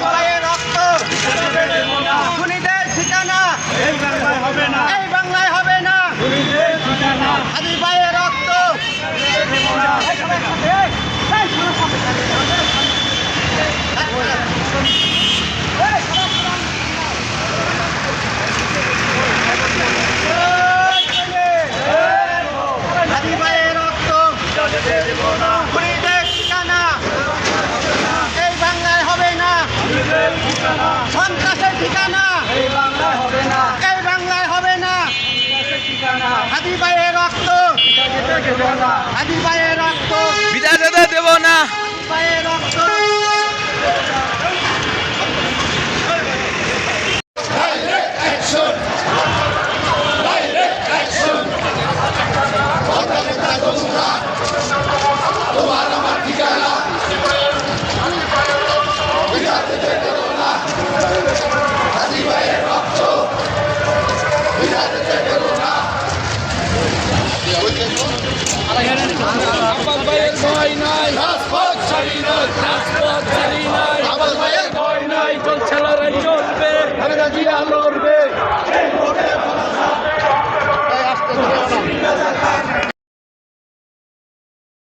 ভাইয়ের রক্ত খুনিদের ঠিকানা এই বাংলায় হবে না। হাদি ভাইয়ের রক্ত হাদি ভাইয়ের রক্ত খুনিদের ঠিকানা এই বাংলায় হবে না। সন্ত্রাসের ঠিকানা এই বাংলায় হবে না। হাদি ভাইয়ের রক্ত হাদি ভাইয়ের রক্ত বিদায় যেতে দেব না। ভাইয়ের রক্ত আব্বাস ভাইয়ের